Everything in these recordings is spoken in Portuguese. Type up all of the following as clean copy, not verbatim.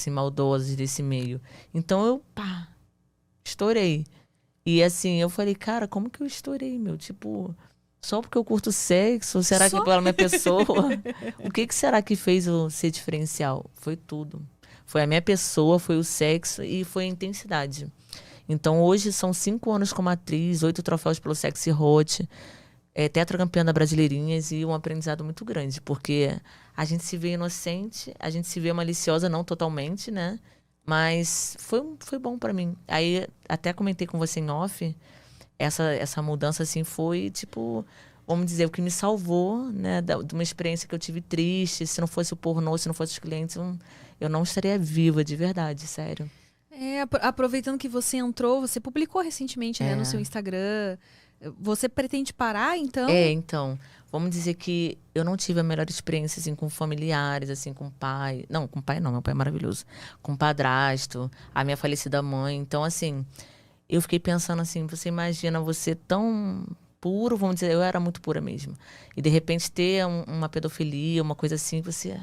assim, maldosas desse meio. Então eu, pá, estourei. E assim, eu falei, cara, como que eu estourei, meu? Tipo, só porque eu curto sexo? Será que é Só? pela minha pessoa? O que será que fez eu ser diferencial? Foi tudo. Foi a minha pessoa, foi o sexo e foi a intensidade. Então hoje são 5 anos como atriz, 8 troféus pelo Sexy Hot, tetracampeã da Brasileirinhas e um aprendizado muito grande, porque a gente se vê inocente, a gente se vê maliciosa, não totalmente, né? Mas foi bom pra mim. Aí até comentei com você em off, essa mudança assim foi tipo, vamos dizer, o que me salvou, né, de uma experiência que eu tive triste. Se não fosse o pornô, se não fosse os clientes, eu não estaria viva de verdade, sério. Aproveitando que você entrou, você publicou recentemente, né, no seu É. Instagram. Você pretende parar, então? Então, vamos dizer que eu não tive a melhor experiência, assim, com familiares, assim, com pai. Não, com pai não, meu pai é maravilhoso. Com padrasto, a minha falecida mãe. Então, assim, eu fiquei pensando assim, você imagina você tão puro, vamos dizer, eu era muito pura mesmo. E de repente ter uma pedofilia, uma coisa assim, você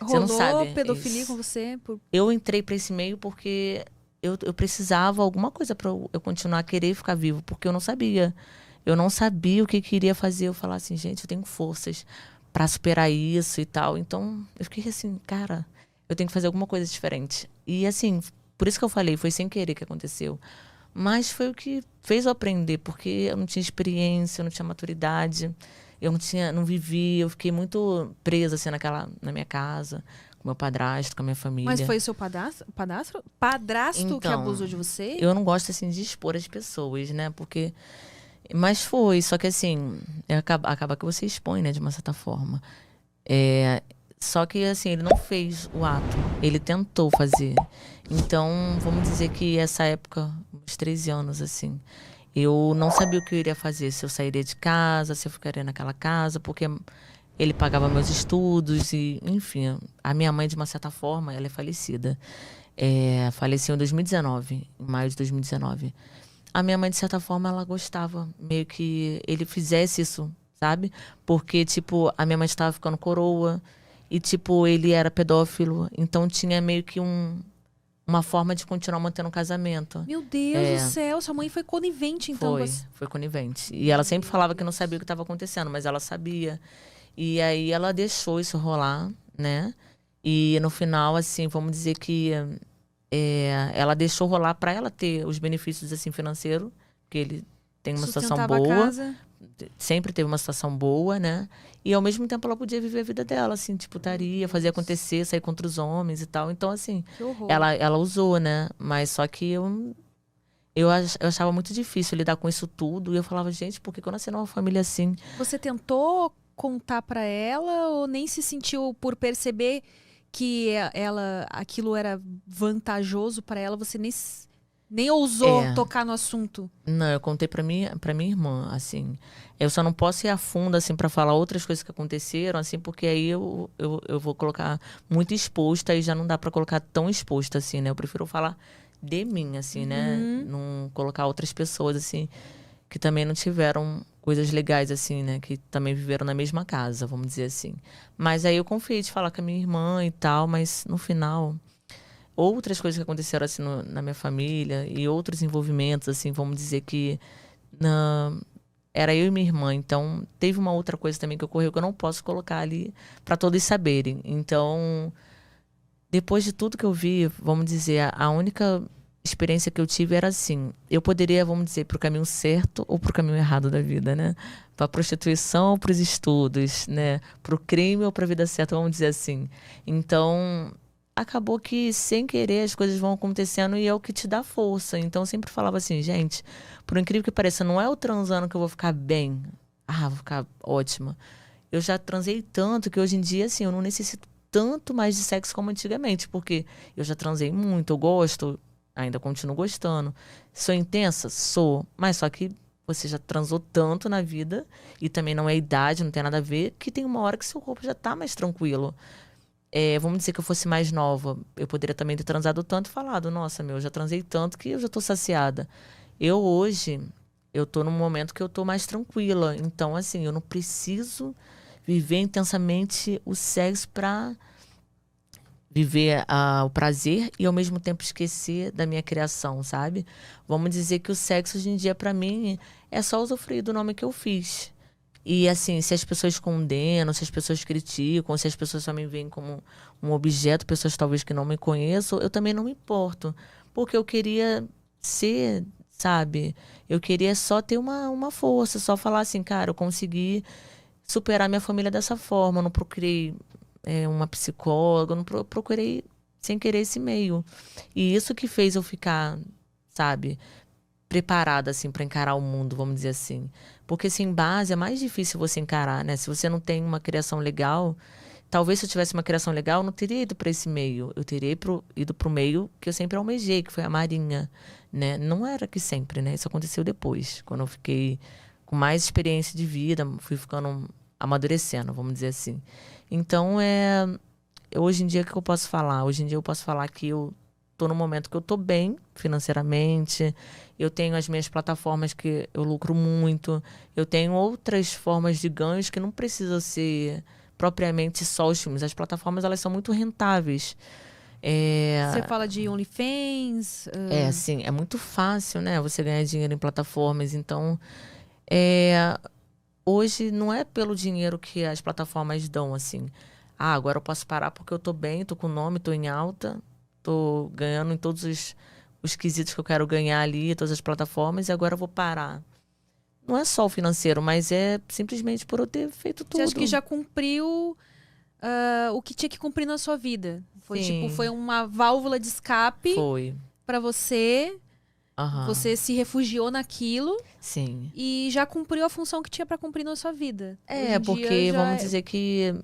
não Rolou sabe. pedofilia com você? Eu entrei pra esse meio porque eu precisava alguma coisa pra eu continuar a querer ficar vivo, porque eu não sabia. Eu não sabia o que queria fazer. Eu falava assim, gente, eu tenho forças pra superar isso e tal. Então, eu fiquei assim, cara, eu tenho que fazer alguma coisa diferente. E assim, por isso que eu falei, foi sem querer que aconteceu. Mas foi o que fez eu aprender, porque eu não tinha experiência, eu não tinha maturidade, eu não vivia, eu fiquei muito presa assim na minha casa, com meu padrasto, com a minha Mas família. foi seu padrasto que Então, abusou de você? eu não gosto assim de expor as pessoas, né? Porque mas foi, só que assim, acaba que você expõe, né, de uma certa forma. É, só que assim, ele não fez o ato, ele tentou fazer. Então, vamos dizer que essa época, uns 13 anos, assim, eu não sabia o que eu iria fazer, se eu sairia de casa, se eu ficaria naquela casa, porque ele pagava meus estudos e, enfim, a minha mãe, de uma certa forma, ela é falecida. Faleceu em 2019, em maio de 2019. A minha mãe, de certa forma, ela gostava meio que ele fizesse isso, sabe? Porque, tipo, a minha mãe estava ficando coroa e, tipo, ele era pedófilo. Então tinha meio que uma forma de continuar mantendo o casamento. Meu Deus do É, céu, sua mãe foi conivente, então, com as... foi conivente. E ela sempre falava que não sabia o que estava acontecendo, mas ela sabia. E aí ela deixou isso rolar, né? E no final, assim, vamos dizer que ela deixou rolar para ela ter os benefícios assim financeiros, porque ele tem uma situação Sustentava a boa, casa. sempre teve uma situação boa, né? E ao mesmo tempo ela podia viver a vida dela, assim, tipo, putaria, fazer acontecer, sair contra os homens e tal. Então, assim, Que horror. ela usou, né? Mas só que eu achava muito difícil lidar com isso tudo. E eu falava, gente, por que que eu nasci numa família assim? Você tentou contar pra ela ou nem se sentiu por perceber que aquilo era vantajoso pra ela, você nem ousou É. tocar no assunto? Não, eu contei para minha irmã, assim. Eu só não posso ir a fundo, assim, para falar outras coisas que aconteceram, assim, porque aí eu vou colocar muito exposta e já não dá para colocar tão exposta, assim, né? Eu prefiro falar de mim, assim, né? Uhum. Não colocar outras pessoas, assim, que também não tiveram coisas legais, assim, né? Que também viveram na mesma casa, vamos dizer assim. Mas aí eu confiei de falar com a minha irmã e tal, mas no final outras coisas que aconteceram assim na minha família e outros envolvimentos, assim, vamos dizer que na, era eu e minha irmã. Então, teve uma outra coisa também que ocorreu que eu não posso colocar ali para todos saberem. Então, depois de tudo que eu vi, vamos dizer, a única experiência que eu tive era assim, eu poderia, vamos dizer, pro caminho certo ou pro caminho errado da vida, né? Pra prostituição ou pros estudos, né? Pro crime ou pra vida certa, vamos dizer assim. Então, acabou que sem querer as coisas vão acontecendo e é o que te dá força. Então, eu sempre falava assim, gente, por incrível que pareça, não é o transando que eu vou ficar bem. Ah, vou ficar ótima. Eu já transei tanto que hoje em dia, assim, eu não necessito tanto mais de sexo como antigamente, porque eu já transei muito, eu gosto, ainda continuo gostando. Sou intensa? Sou. Mas só que você já transou tanto na vida, e também não é idade, não tem nada a ver, que tem uma hora que seu corpo já tá mais tranquilo. Vamos dizer que eu fosse mais nova, eu poderia também ter transado tanto e falado, nossa, meu, eu já transei tanto que eu já tô saciada. Eu hoje, eu tô num momento que eu tô mais tranquila. Então, assim, eu não preciso viver intensamente o sexo pra viver o prazer e ao mesmo tempo esquecer da minha criação, sabe? Vamos dizer que o sexo hoje em dia pra mim é só usufruir do nome que eu fiz. E assim, se as pessoas condenam, se as pessoas criticam, se as pessoas só me veem como um objeto, pessoas talvez que não me conheçam, eu também não me importo. Porque eu queria ser, sabe? Eu queria só ter uma força, só falar assim, cara, eu consegui superar minha família dessa forma. Eu não procurei uma psicóloga, eu não procurei sem querer esse meio. E isso que fez eu ficar, sabe, preparada assim para encarar o mundo, vamos dizer assim. Porque sem base é mais difícil você encarar, né? Se você não tem uma criação legal, talvez se eu tivesse uma criação legal, eu não teria ido para esse meio. Eu teria ido para o meio que eu sempre almejei, que foi a Marinha, né? Não era que sempre, né? Isso aconteceu depois, quando eu fiquei com mais experiência de vida, fui ficando amadurecendo, vamos dizer assim. Então, hoje em dia, o que eu posso falar? Hoje em dia eu posso falar que eu tô num momento que eu tô bem financeiramente, eu tenho as minhas plataformas que eu lucro muito, eu tenho outras formas de ganhos que não precisam ser propriamente só os filmes. As plataformas, elas são muito rentáveis. Você fala de OnlyFans? Assim, é muito fácil, né? Você ganhar dinheiro em plataformas. Então, hoje não é pelo dinheiro que as plataformas dão, assim. Ah, agora eu posso parar porque eu tô bem, tô com nome, tô em alta, tô ganhando em todos os quesitos que eu quero ganhar ali, todas as plataformas, e agora eu vou parar. Não é só o financeiro, mas é simplesmente por eu ter feito tudo. Você acha que já cumpriu o que tinha que cumprir na sua vida? Foi Sim. foi uma válvula de escape Foi. pra você. Aham. Você se refugiou naquilo Sim. e já cumpriu a função que tinha pra cumprir na sua vida. Hoje em Porque dia já vamos dizer que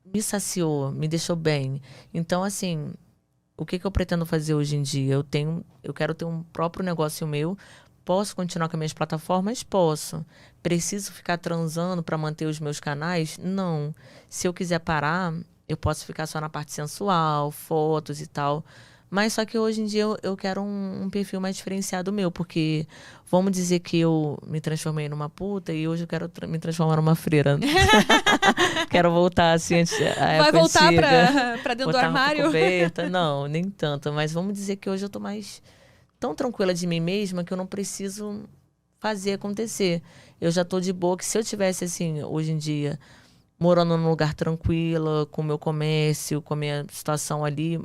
me saciou, me deixou bem. Então, assim, o que eu pretendo fazer hoje em dia? Eu quero ter um próprio negócio meu. Posso continuar com as minhas plataformas? Posso. Preciso ficar transando para manter os meus canais? Não. Se eu quiser parar, eu posso ficar só na parte sensual, fotos e tal. Mas só que hoje em dia eu quero um perfil mais diferenciado meu, porque vamos dizer que eu me transformei numa puta e hoje eu quero me transformar numa freira. Quero voltar assim, vai voltar pra dentro do botar roupa armário? coberta. Não, nem tanto. Mas vamos dizer que hoje eu tô mais tão tranquila de mim mesma que eu não preciso fazer acontecer. Eu já tô de boa, que se eu tivesse assim, hoje em dia, morando num lugar tranquila, com o meu comércio, com a minha situação ali,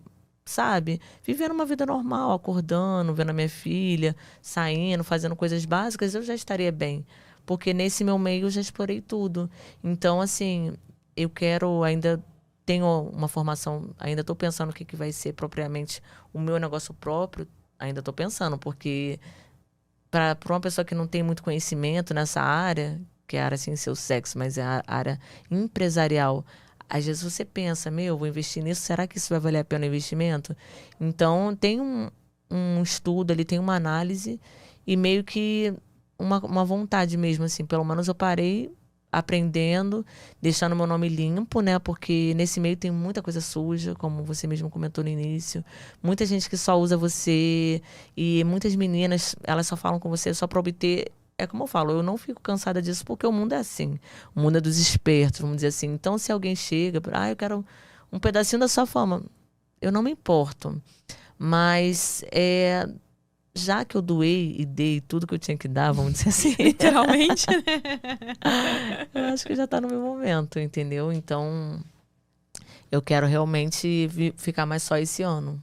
sabe? Vivendo uma vida normal, acordando, vendo a minha filha, saindo, fazendo coisas básicas, eu já estaria bem. Porque nesse meu meio eu já explorei tudo. Então, assim, eu quero ainda tenho uma formação, ainda estou pensando o que vai ser propriamente o meu negócio próprio, ainda estou pensando, porque para uma pessoa que não tem muito conhecimento nessa área, que é a área sem ser o sexo, mas é a área empresarial, às vezes você pensa, vou investir nisso, será que isso vai valer a pena o investimento? Então, tem um estudo ali, tem uma análise e meio que uma vontade mesmo, assim. Pelo menos eu parei aprendendo, deixando meu nome limpo, né? Porque nesse meio tem muita coisa suja, como você mesmo comentou no início. Muita gente que só usa você e muitas meninas, elas só falam com você só para obter. É como eu falo, eu não fico cansada disso porque o mundo é assim. O mundo é dos espertos, vamos dizer assim. Então, se alguém chega, eu quero um pedacinho da sua fama, eu não me importo. Mas, já que eu doei e dei tudo que eu tinha que dar, vamos dizer assim. Literalmente, né? Eu acho que já tá no meu momento, entendeu? Então, eu quero realmente ficar mais só esse ano.